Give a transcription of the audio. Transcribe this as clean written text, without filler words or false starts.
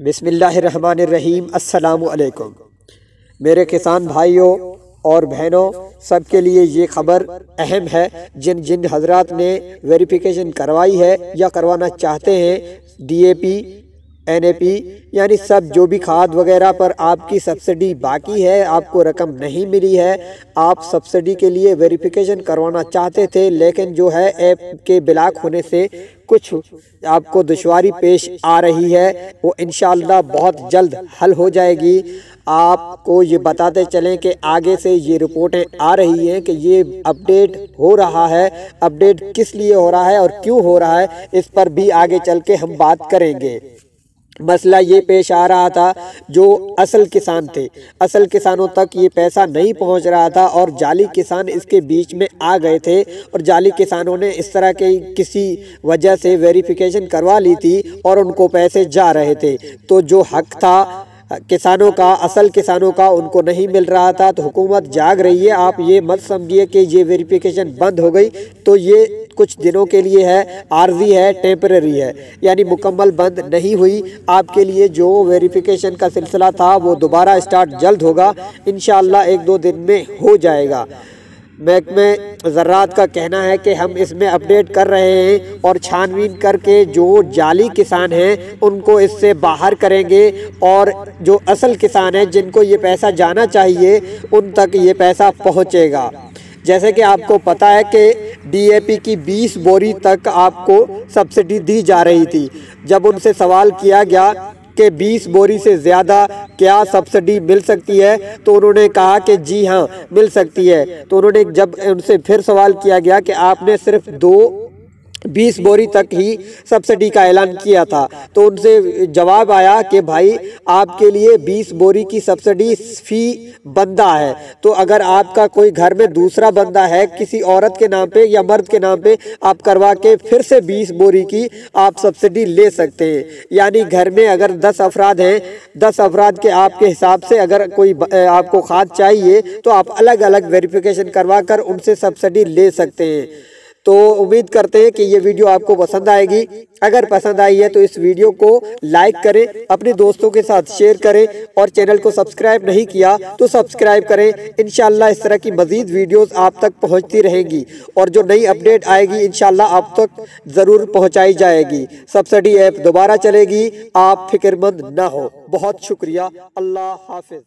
बिस्मिल्लाहिर्रहमानिर्रहीम। अस्सलामुअलैकुम मेरे किसान भाइयों और बहनों, सबके लिए ये ख़बर अहम है। जिन जिन हजरात ने वेरिफिकेशन करवाई है या करवाना चाहते हैं, DAP NAP यानी सब जो भी खाद वगैरह पर आपकी सब्सिडी बाकी है, आपको रकम नहीं मिली है, आप सब्सिडी के लिए वेरिफिकेशन करवाना चाहते थे, लेकिन जो है ऐप के ब्लॉक होने से कुछ आपको दुश्वारी पेश आ रही है, वो इंशाअल्लाह बहुत जल्द हल हो जाएगी। आपको ये बताते चलें कि आगे से ये रिपोर्टें आ रही हैं कि ये अपडेट हो रहा है। अपडेट किस लिए हो रहा है और क्यों हो रहा है, इस पर भी आगे चल के हम बात करेंगे। मसला ये पेश आ रहा था, जो असल किसान थे, असल किसानों तक ये पैसा नहीं पहुंच रहा था और जाली किसान इसके बीच में आ गए थे और जाली किसानों ने इस तरह के किसी वजह से वेरिफिकेशन करवा ली थी और उनको पैसे जा रहे थे। तो जो हक था किसानों का, असल किसानों का, उनको नहीं मिल रहा था। तो हुकूमत जाग रही है। आप ये मत समझिए कि ये वेरिफिकेशन बंद हो गई, तो ये कुछ दिनों के लिए है, आर्जी है, टेम्परेरी है, यानी मुकम्मल बंद नहीं हुई। आपके लिए जो वेरिफिकेशन का सिलसिला था वो दोबारा स्टार्ट जल्द होगा, इंशाअल्लाह 1-2 दिन में हो जाएगा। महकमे ज़राअत का कहना है कि हम इसमें अपडेट कर रहे हैं और छानबीन करके जो जाली किसान हैं उनको इससे बाहर करेंगे और जो असल किसान हैं जिनको ये पैसा जाना चाहिए उन तक ये पैसा पहुंचेगा। जैसे कि आपको पता है कि DAP की 20 बोरी तक आपको सब्सिडी दी जा रही थी। जब उनसे सवाल किया गया कि 20 बोरी से ज़्यादा क्या सब्सिडी मिल सकती है, तो उन्होंने कहा कि जी हाँ मिल सकती है। तो उन्होंने जब उनसे फिर सवाल किया गया कि आपने सिर्फ 20 बोरी तक ही सब्सिडी का ऐलान किया था, तो उनसे जवाब आया कि भाई आपके लिए 20 बोरी की सब्सिडी फी बंदा है। तो अगर आपका कोई घर में दूसरा बंदा है, किसी औरत के नाम पे या मर्द के नाम पे, आप करवा के फिर से 20 बोरी की आप सब्सिडी ले सकते हैं। यानी घर में अगर 10 अफराद हैं, 10 अफराद के आपके हिसाब से अगर कोई आपको खाद चाहिए तो आप अलग अलग वेरिफिकेशन करवा कर उनसे सब्सिडी ले सकते हैं। तो उम्मीद करते हैं कि ये वीडियो आपको पसंद आएगी। अगर पसंद आई है तो इस वीडियो को लाइक करें, अपने दोस्तों के साथ शेयर करें और चैनल को सब्सक्राइब नहीं किया तो सब्सक्राइब करें। इंशाल्लाह इस तरह की मजीद वीडियोस आप तक पहुंचती रहेंगी और जो नई अपडेट आएगी इंशाल्लाह आप तक ज़रूर पहुंचाई जाएगी। सब्सिडी ऐप दोबारा चलेगी, आप फिक्रमंद ना हो। बहुत शुक्रिया। अल्लाह हाफिज।